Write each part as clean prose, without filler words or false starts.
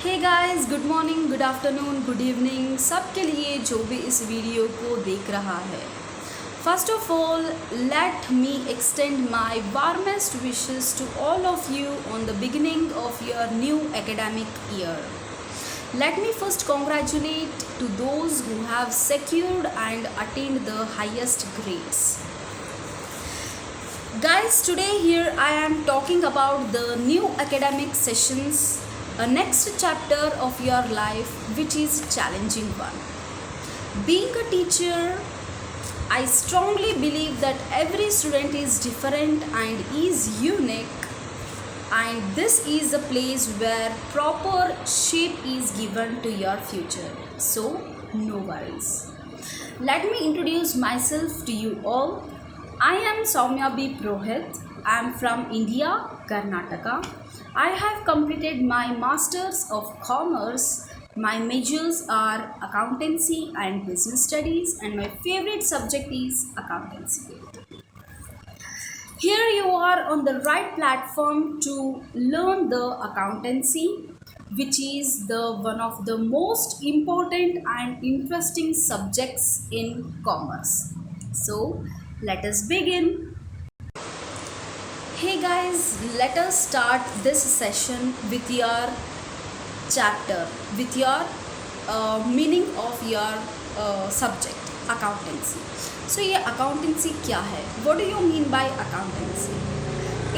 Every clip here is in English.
हे guys, good morning, good afternoon, good evening सबके लिए जो भी इस वीडियो को देख रहा है। First of all, let me extend my warmest wishes to all of you on the beginning of your new academic year. Let me first congratulate to those who have secured and attained the highest grades. Guys, today here I am talking about the new academic sessions, a next chapter of your life which is challenging one. Being a teacher, I strongly believe that every student is different and is unique, and this is a place where proper shape is given to your future. So, no worries. Let me introduce myself to you all. I am Soumya B. Prohit. I am from India, Karnataka. I have completed my Masters of Commerce. My majors are accountancy and business studies, and my favorite subject is accountancy. Here you are on the right platform to learn the accountancy, which is the one of the most important and interesting subjects in commerce. So let us begin. Hey guys, let us start this session with your chapter, with your meaning of your subject accountancy. So ये accountancy क्या है? What do you mean by accountancy?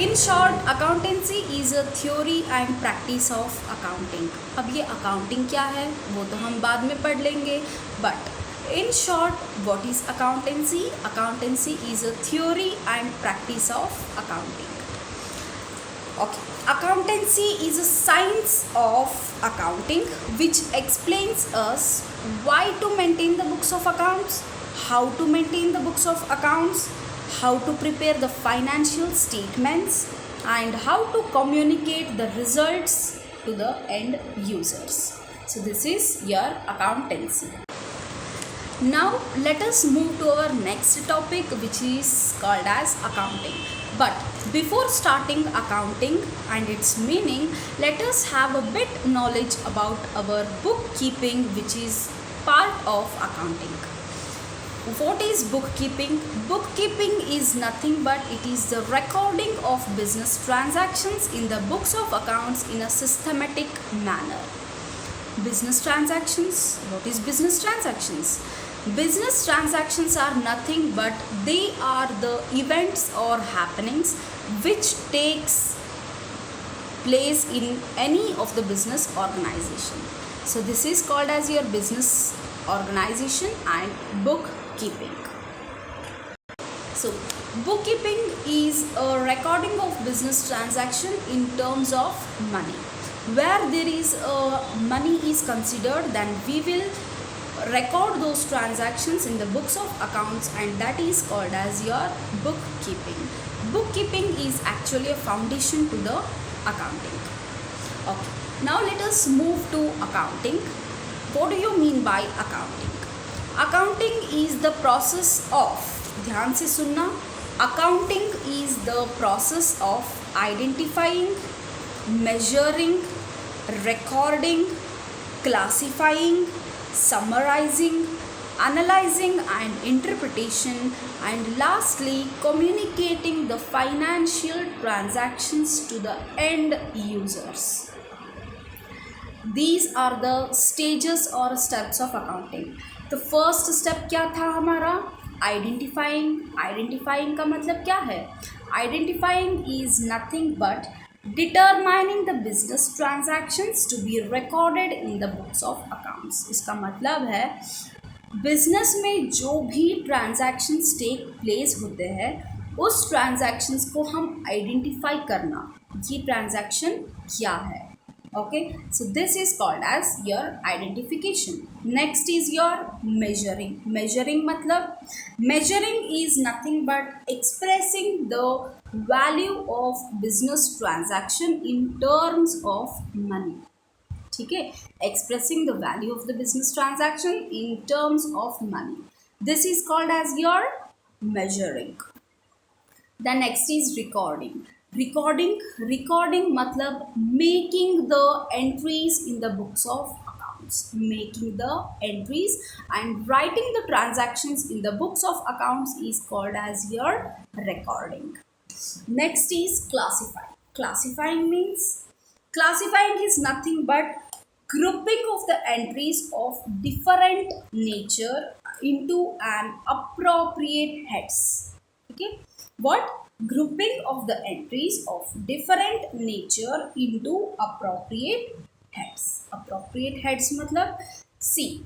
In short, accountancy is a theory and practice of accounting. अब ये accounting क्या है वो तो हम बाद में पढ़ लेंगे, but in short, what is accountancy? Accountancy is a theory and practice of accounting. Okay. Accountancy is a science of accounting which explains us why to maintain the books of accounts, how to maintain the books of accounts, how to prepare the financial statements, and how to communicate the results to the end users. So this is your accountancy. Now let us move to our next topic, which is called as accounting. But before starting accounting and its meaning, let us have a bit knowledge about our bookkeeping, which is part of accounting. What is bookkeeping? Bookkeeping is nothing but it is the recording of business transactions in the books of accounts in a systematic manner. Business transactions. What is business transactions? Business transactions are nothing but they are the events or happenings which takes place in any of the business organization. So this is called as your business organization and bookkeeping. So bookkeeping is a recording of business transaction in terms of money. Where there is money is considered, then we will record those transactions in the books of accounts, and that is called as your bookkeeping. Bookkeeping is actually a foundation to the accounting. Okay, now let us move to accounting. What do you mean by accounting? Accounting is the process of, ध्यान से सुनना, accounting is the process of identifying, measuring, recording, classifying, summarizing, analyzing and interpretation, and lastly communicating the financial transactions to the end users. These are the stages or steps of accounting. The first step क्या था हमारा? Identifying का मतलब क्या है? Identifying is nothing but determining the business transactions to be recorded in the books of accounts. इसका मतलब है बिजनेस में जो भी ट्रांजैक्शंस टेक प्लेस होते हैं उस ट्रांजैक्शंस को हम आइडेंटिफाई करना, ये ट्रांजैक्शन क्या है. Okay, so this is called as your identification. Next is your measuring. Measuring मतलब measuring is nothing but expressing the value of business transaction in terms of money. ठीक है, expressing the value of the business transaction in terms of money. This is called as your measuring. The next is recording. Recording मतलब making the entries in the books of accounts, making the entries and writing the transactions in the books of accounts is called as your recording. Next is classifying. Classifying is nothing but grouping of the entries of different nature into an appropriate heads. Okay, what? Grouping of the entries of different nature into appropriate heads. Appropriate heads मतलब see,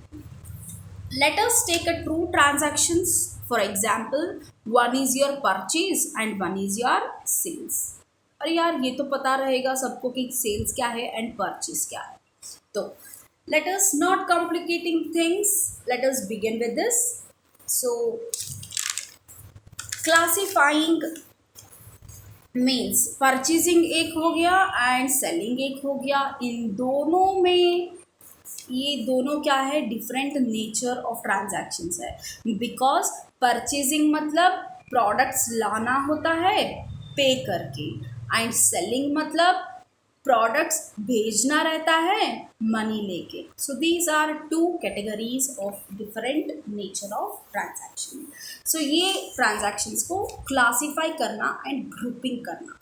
let us take a two transactions. For example, one is your purchase and one is your sales. अरे यार ये तो पता रहेगा सबको कि sales क्या है एंड परचेज क्या है. तो let us not complicating things, let us begin with this. So classifying means purchasing एक हो गया एंड सेलिंग एक हो गया. इन दोनों में ये दोनों क्या है, डिफरेंट नेचर ऑफ ट्रांजैक्शंस है. बिकॉज परचेजिंग मतलब प्रोडक्ट्स लाना होता है पे करके, एंड सेलिंग मतलब प्रोडक्ट्स भेजना रहता है मनी लेके. So these are two categories of different nature of transaction. So ये ट्रांजैक्शंस को क्लासीफाई करना एंड ग्रुपिंग करना.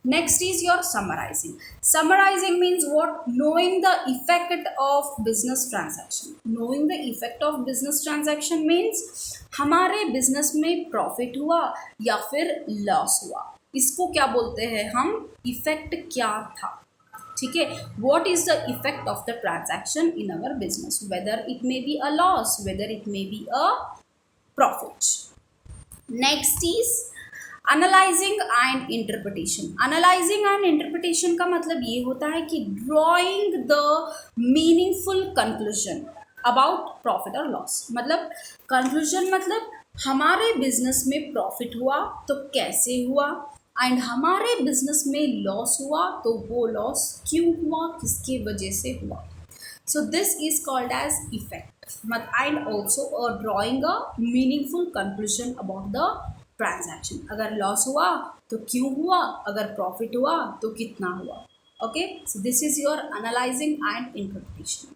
Next is your summarising. Summarising means what? Knowing the effect of business transaction. Knowing the effect of business transaction means हमारे business में profit हुआ या फिर loss हुआ, इसको क्या बोलते हैं हम? इफेक्ट क्या था. ठीक है, what is the effect of the transaction in our business, whether it may be a loss, whether it may be a profit. Next is analyzing and interpretation. Analyzing and interpretation का मतलब ये होता है कि drawing the meaningful conclusion about profit or loss. मतलब conclusion मतलब हमारे business में प्रॉफिट हुआ तो कैसे हुआ, एंड हमारे बिजनेस में लॉस हुआ तो वो लॉस क्यों हुआ, किसके वजह से हुआ. So this is called as effect. And also drawing a meaningful conclusion about the transaction. अगर लॉस हुआ तो क्यों हुआ, अगर प्रॉफिट हुआ तो कितना हुआ. Okay, so this is your analysing and interpretation.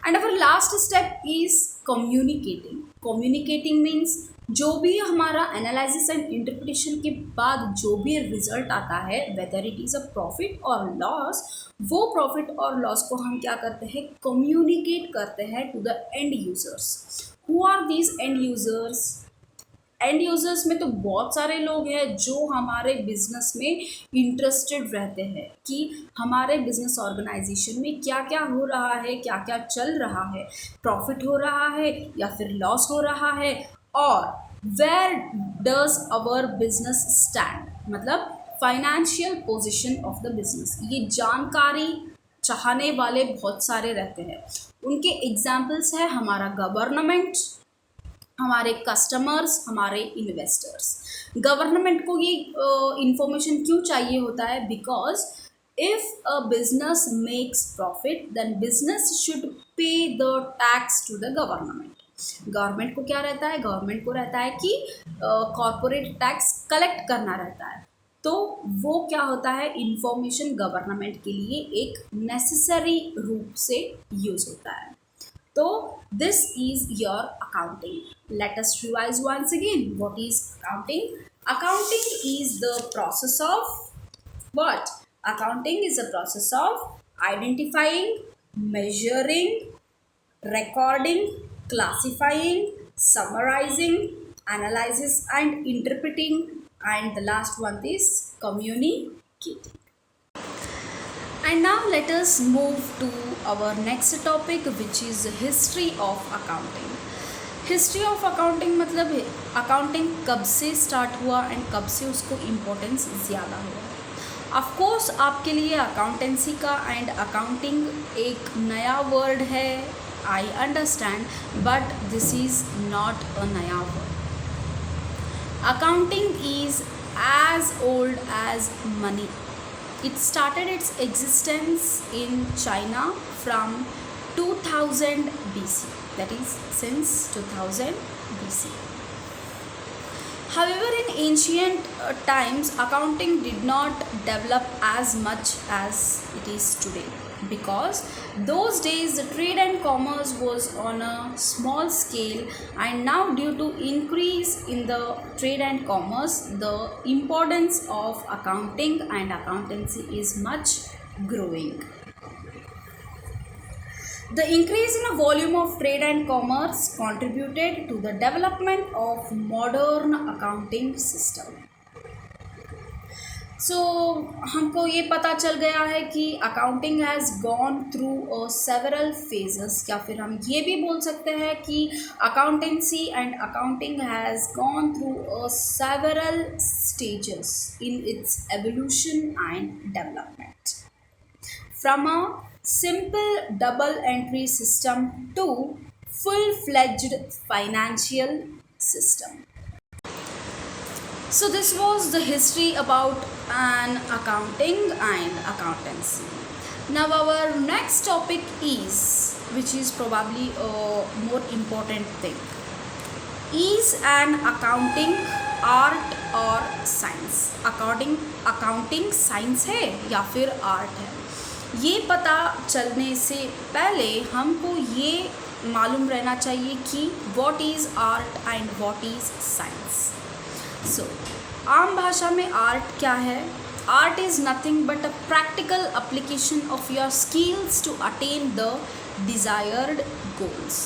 And our last step is communicating. Communicating means जो भी हमारा एनालिसिस एंड इंटरप्रिटेशन के बाद जो भी रिजल्ट आता है, whether it is a profit और लॉस, वो प्रॉफिट और लॉस को हम क्या करते हैं? कम्युनिकेट करते हैं to the end users. Who are these end users? End users में तो बहुत सारे लोग हैं जो हमारे बिजनेस में इंटरेस्टेड रहते हैं कि हमारे बिजनेस ऑर्गेनाइजेशन में क्या क्या हो रहा है, क्या क्या चल रहा है, प्रॉफिट हो रहा है या फिर लॉस हो रहा है, और where does our business stand, मतलब financial position of the business. ये जानकारी चाहने वाले बहुत सारे रहते हैं. उनके एग्जाम्पल्स है हमारा गवर्नमेंट, हमारे कस्टमर्स, हमारे इन्वेस्टर्स. गवर्नमेंट को ये इंफॉर्मेशन क्यों चाहिए होता है? Because if a business makes profit then business should pay the tax to the government. Government को क्या रहता है? गवर्नमेंट को रहता है कि कॉरपोरेट टैक्स कलेक्ट करना रहता है. तो वो क्या होता है? इंफॉर्मेशन गवर्नमेंट के लिए एक नेसेसरी रूप से यूज होता है. तो this is your accounting. Let us revise once again. What is accounting? Accounting is the process of what? Accounting is the process of identifying, measuring, recording, classifying, summarizing, analysis and interpreting, and the last one is communicating. And now let us move to our next topic, which is history of accounting. History of accounting मतलब accounting कब से start हुआ and कब से उसको importance ज़्यादा हुआ. Of course आपके लिए अकाउंटेंसी का एंड अकाउंटिंग एक नया वर्ड है, I understand, but this is not a नया word. Accounting is as old as money. It started its existence in China from 2000 BC. That is since 2000 BC. However, in ancient times, accounting did not develop as much as it is today, because those days the trade and commerce was on a small scale, and now due to increase in the trade and commerce, the importance of accounting and accountancy is much growing. The increase in the volume of trade and commerce contributed to the development of modern accounting system. So हमको ये पता चल गया है कि accounting has gone through several phases, या फिर हम ये भी बोल सकते हैं कि accountancy and accounting has gone through several stages in its evolution and development, from a simple double entry system to full-fledged financial system. So this was the history about an accounting and accountancy. Now our next topic is, which is probably a more important thing, is an accounting art or science? accounting science है या फिर art है? ये पता चलने से पहले हमको ये मालूम रहना चाहिए कि what is art and what is science. So आम भाषा में आर्ट क्या है? Art is nothing but a practical application of your skills to attain the desired goals.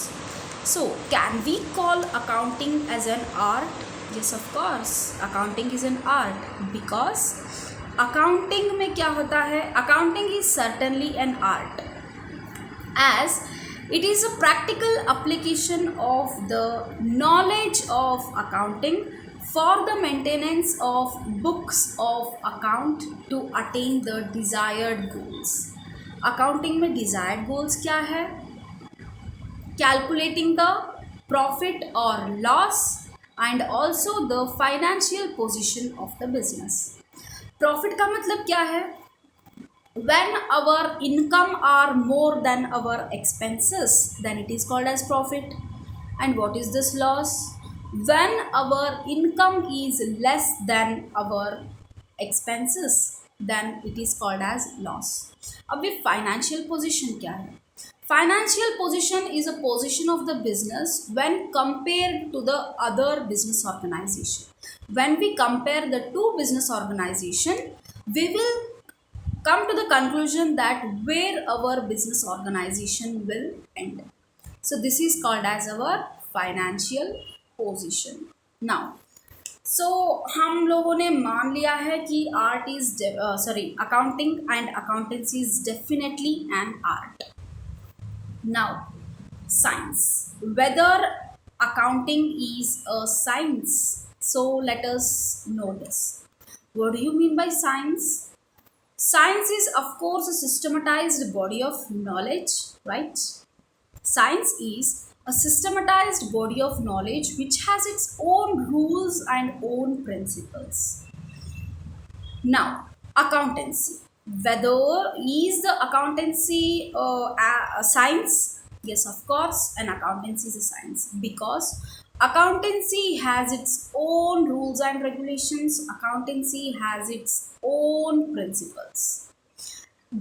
So can we call accounting as an art? yes, of course, accounting is an art, because accounting में क्या होता है? Accounting is certainly an art, as it is a practical application of the knowledge of accounting for the maintenance of books of account to attain the desired goals. accounting में desired goals क्या है? calculating the profit or loss and also the financial position of the business. Profit का मतलब क्या है? when our income are more than our expenses, then it is called as profit. And what is this loss? when our income is less than our expenses, then it is called as loss. अब ये financial position क्या है? Financial position is a position of the business when compared to the other business organization. When we compare the two business organization, we will come to the conclusion that where our business organization will end. So this is called as our financial position. Now, so हम लोगों ने मान लिया है कि art is accounting and accountancy is definitely an art. Now, science. Whether accounting is a science? So let us know this. What do you mean by science? Science is, of course, a systematized body of knowledge, right? Science is a systematized body of knowledge which has its own rules and own principles. Now, accountancy. Whether is the accountancy a science? Yes, of course, an accountancy is a science, because accountancy has its own rules and regulations. Accountancy has its own principles.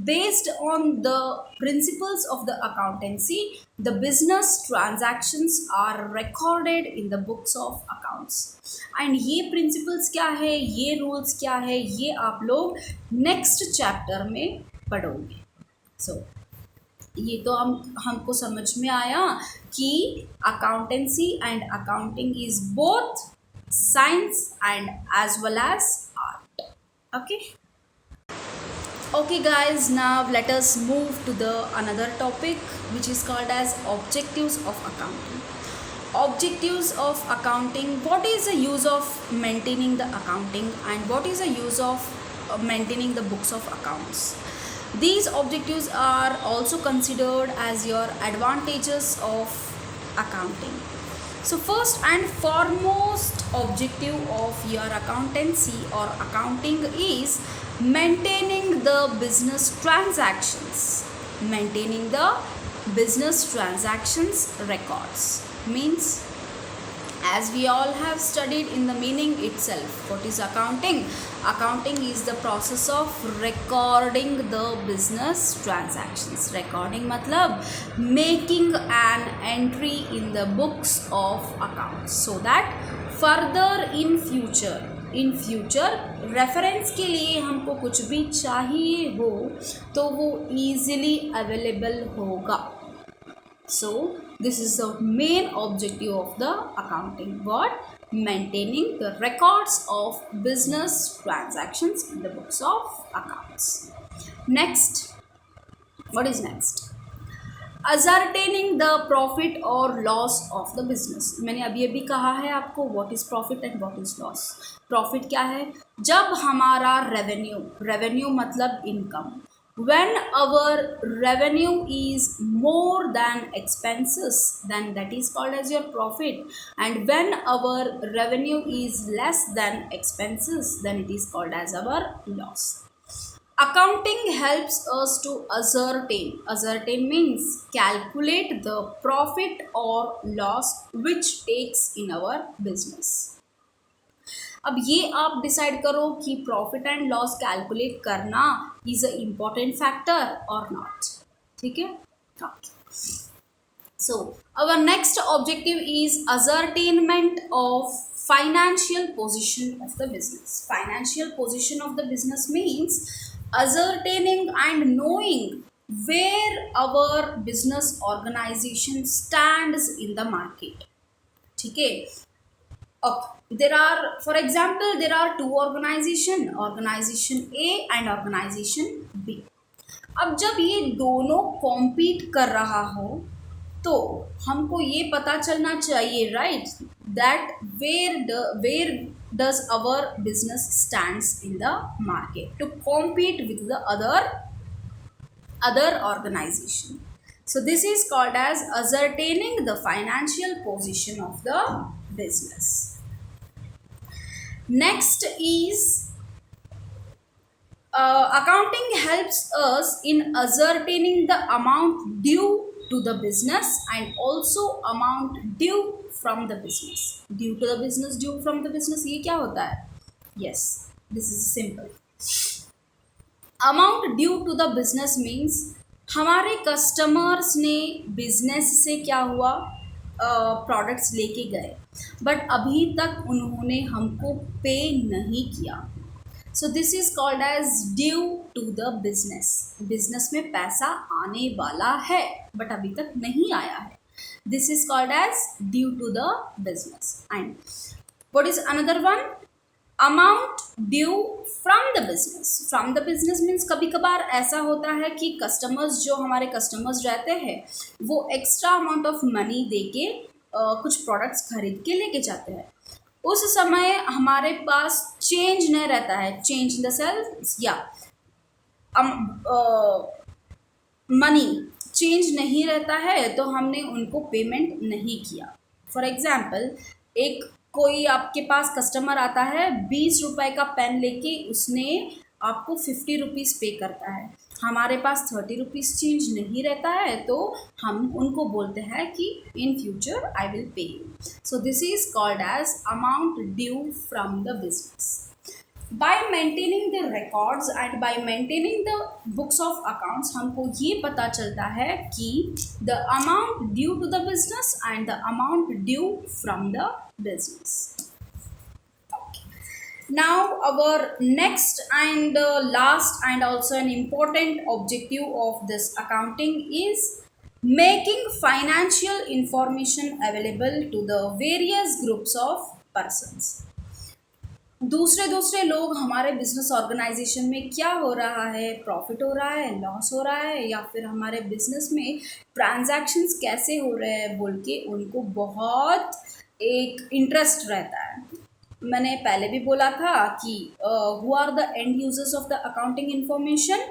Based on the principles of the accountancy, the business transactions are recorded in the books of accounts. And ये principles क्या है, ये rules क्या है, ये आप लोग next chapter में पढ़ोगे. So ये तो हमको समझ में आया कि accountancy and accounting is both science and as well as art. Okay guys, now let us move to the another topic, which is called as objectives of accounting. Objectives of accounting. What is the use of maintaining the accounting, and what is the use of maintaining the books of accounts? These objectives are also considered as your advantages of accounting. So first and foremost objective of your accountancy or accounting is maintaining the business transactions. Maintaining the business transactions records means, as we all have studied in the meaning itself. What is accounting? Accounting is the process of recording the business transactions. Recording matlab making an entry in the books of accounts so that further in future reference के लिए हमको कुछ भी चाहिए हो तो वो easily available होगा. So this is the main objective of the accounting. What? Maintaining the records of business transactions in the books of accounts. Next, what is next? Ascertaining the profit or loss of the business. मैंने अभी कहा है आपको what is profit and what is loss. Profit क्या है? जब हमारा revenue मतलब income. When our revenue is more than expenses, then that is called as your profit. And when our revenue is less than expenses, then it is called as our loss. Accounting helps us to ascertain means calculate the profit or loss which takes in our business. अब ये आप decide करो कि profit and loss calculate करना is a important factor और not. ठीक है. So our next objective is ascertainment of financial position of the business. Financial position of the business means ascertaining and knowing where our business organization stands in the market. ठीक है. There are, for example, there are two organization A and organization B. अब जब ये दोनों compete कर रहा हो तो हमको ये पता चलना चाहिए, right, that where does our business stands in the market to compete with the other organization. So this is called as ascertaining the financial position of the business. Next is accounting helps us in ascertaining the amount due to the business and also amount due from the business. Due to the business, due from the business, ये क्या होता है? Yes, this is simple. Amount due to the business means हमारे customers ने business से क्या हुआ, products लेके गए बट अभी तक उन्होंने हमको पे नहीं किया. So this is called as due to the business. Business में पैसा आने वाला है बट अभी तक नहीं आया है. This is called as due to the business. And what is another one? Amount due from the business. From the business means कभी कभार ऐसा होता है कि कस्टमर्स, जो हमारे कस्टमर्स रहते हैं, वो एक्स्ट्रा अमाउंट ऑफ मनी दे के कुछ प्रोडक्ट्स खरीद के लेके जाते हैं. उस समय हमारे पास चेंज नहीं रहता है. चेंज इन द सेंस या मनी चेंज नहीं रहता है तो हमने उनको पेमेंट नहीं किया. फॉर एग्जाम्पल, एक कोई आपके पास कस्टमर आता है, 20 रुपये का पेन लेके उसने आपको 50 रुपीज़ पे करता है. हमारे पास 30 रुपीज़ चेंज नहीं रहता है तो हम उनको बोलते हैं कि in future I will pay you. So this is called as amount due from the business. By maintaining the records and by maintaining the books of accounts, हमको ये पता चलता है कि the amount due to the business and the amount due from the business. Okay. Now our next and last and also an important objective of this accounting is making financial information available to the various groups of persons. दूसरे लोग हमारे business organization में क्या हो रहा है, profit हो रहा है, लॉस हो रहा है, या फिर हमारे बिजनेस में ट्रांजैक्शंस कैसे हो रहे हैं बोल के उनको बहुत एक इंटरेस्ट रहता है. मैंने पहले भी बोला था कि who are the end users of the accounting information?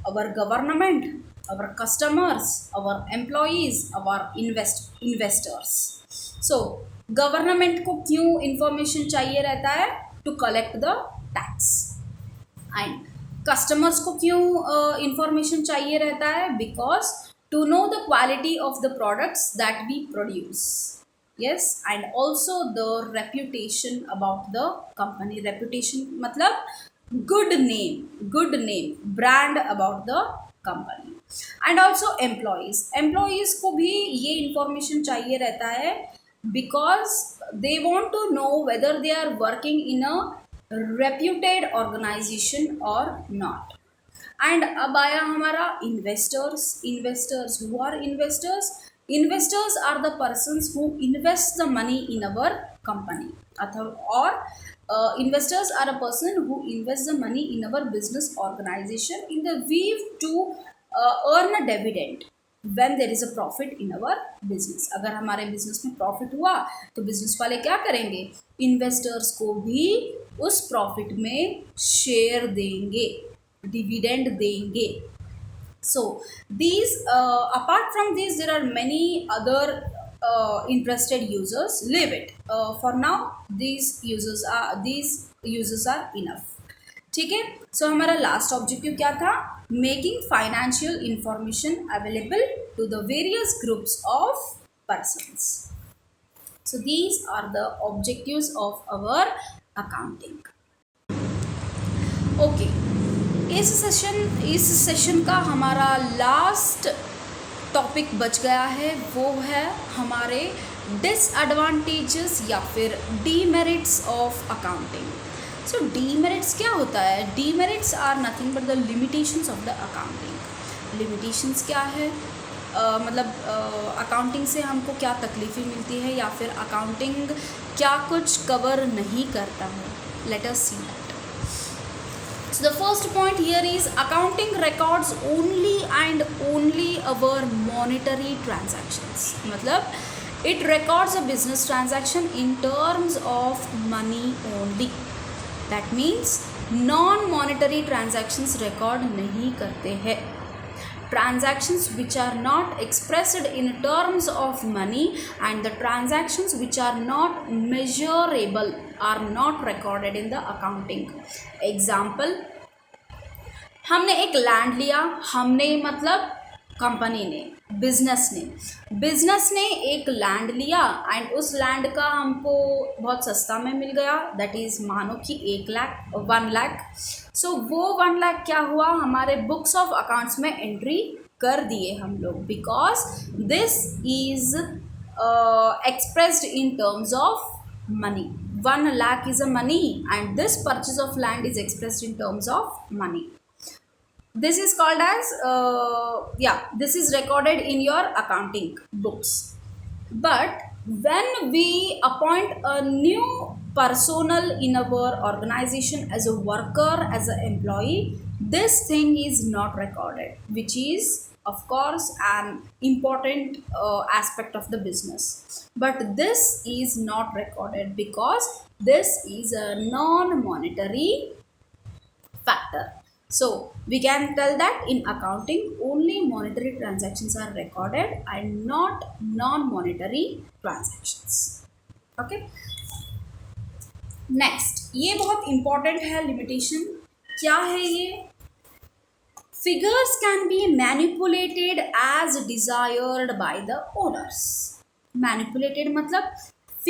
Our government, our customers, our employees, our investors. So government को क्यों इंफॉर्मेशन चाहिए रहता है? To collect the tax. And customers को क्यों इंफॉर्मेशन चाहिए रहता है? Because to know the quality of the products that we produce. yes, and also the reputation about the company. Reputation मतलब good name, brand about the company. And also employees को भी ये information चाहिए रहता है, because they want to know whether they are working in a reputed organization or not. And अब आया हमारा investors who are investors are the persons who invest the money in our company, अथवा और investors are a person who invest the money in our business organization in the view to earn a dividend when there is a profit in our business. अगर हमारे business में profit हुआ तो business वाले क्या करेंगे, इन्वेस्टर्स को भी उस प्रॉफिट में शेयर देंगे, डिविडेंड देंगे. So these apart from these there are many other interested users. Leave it for now. These users are enough. ठीक है. सो हमारा लास्ट ऑब्जेक्टिव क्या था, making financial information available to the various groups of persons. So these are the objectives of our accounting. Okay, इस session का हमारा last topic बच गया है, वो है हमारे डिसएडवांटेजेस या फिर demerits of accounting. So demerits क्या होता है, demerits are nothing but the limitations of the accounting. Limitations क्या है, अकाउंटिंग से हमको क्या तकलीफ़ें मिलती है या फिर अकाउंटिंग क्या कुछ कवर नहीं करता है. Let us see that. So the first point here is accounting records only and only our monetary transactions. मतलब it records a business transaction in terms of money only. That means non-monetary transactions record नहीं करते हैं. Transactions which are not expressed in terms of money and the transactions which are not measurable are not recorded in the accounting. Example, हमने एक land लिया, हमने मतलब company ने, business ने एक लैंड लिया एंड उस लैंड का हमको बहुत सस्ता में मिल गया, दैट इज़ मानो कि 1 लाख. सो वो 1 लाख क्या हुआ, हमारे बुक्स ऑफ अकाउंट्स में एंट्री कर दिए हम लोग, because this is expressed in terms of money. 1 lakh is a money and this purchase of land is expressed in terms of money. This is called as this is recorded in your accounting books. But when we appoint a new personnel in our organization as a worker, as an employee, this thing is not recorded, which is of course an important aspect of the business. But this is not recorded because this is a non-monetary factor. So we can tell that in accounting only monetary transactions are recorded and not non-monetary transactions. Okay. Next, ये बहुत important है limitation. क्या है ये? Figures can be manipulated as desired by the owners. Manipulated मतलब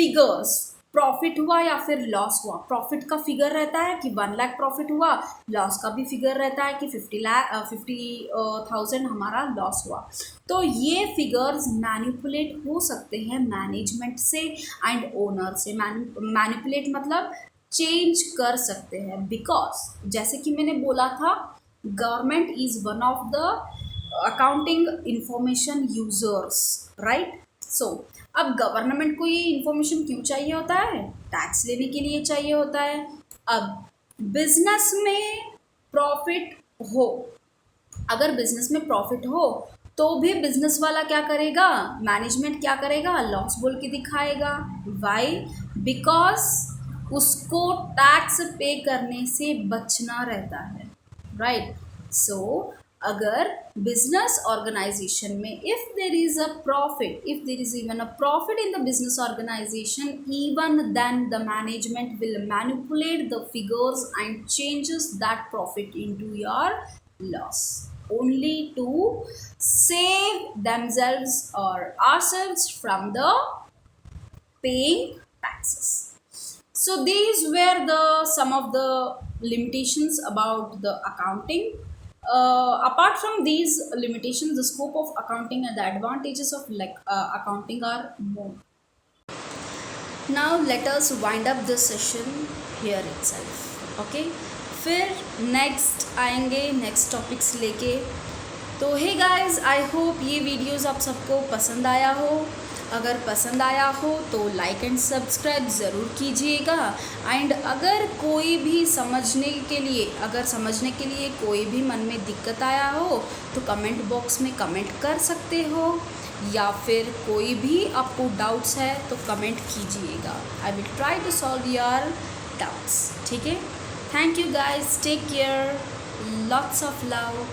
figures, profit हुआ या फिर लॉस हुआ. प्रॉफिट का फिगर रहता है कि 1 लाख प्रॉफिट हुआ, लॉस का भी फिगर रहता है कि 50,000 हमारा लॉस हुआ. तो ये फिगर्स मैनिपुलेट हो सकते हैं मैनेजमेंट से एंड ओनर से. मैनिपुलेट मतलब चेंज कर सकते हैं, बिकॉज जैसे कि मैंने बोला था, government is one of the accounting information users, right. So अब गवर्नमेंट को ये इन्फॉर्मेशन क्यों चाहिए होता है, टैक्स लेने के लिए चाहिए होता है. अब बिजनेस में प्रॉफिट हो, अगर बिजनेस में प्रॉफिट हो तो भी बिजनेस वाला क्या करेगा, मैनेजमेंट क्या करेगा, लॉस बोल के दिखाएगा. वाई? बिकॉज उसको टैक्स पे करने से बचना रहता है, राइट. सो अगर बिजनेस ऑर्गेनाइजेशन में if there is a profit, if there is even a profit in the business organization, even then the management will manipulate the figures and changes that profit into your loss, only to save themselves or ourselves from the paying taxes. So these were the some of the limitations about the accounting. Apart from these limitations, the scope of accounting and the advantages of accounting are more. Now let us wind up this session here itself. Okay, फिर next आएंगे next topics लेके. तो hey guys, I hope ये videos आप सबको पसंद आया हो. अगर पसंद आया हो तो लाइक एंड सब्सक्राइब ज़रूर कीजिएगा. एंड अगर कोई भी समझने के लिए कोई भी मन में दिक्कत आया हो तो कमेंट बॉक्स में कमेंट कर सकते हो, या फिर कोई भी आपको डाउट्स है तो कमेंट कीजिएगा. I will try to solve your doubts. ठीक है. Thank you guys, take care, lots of love.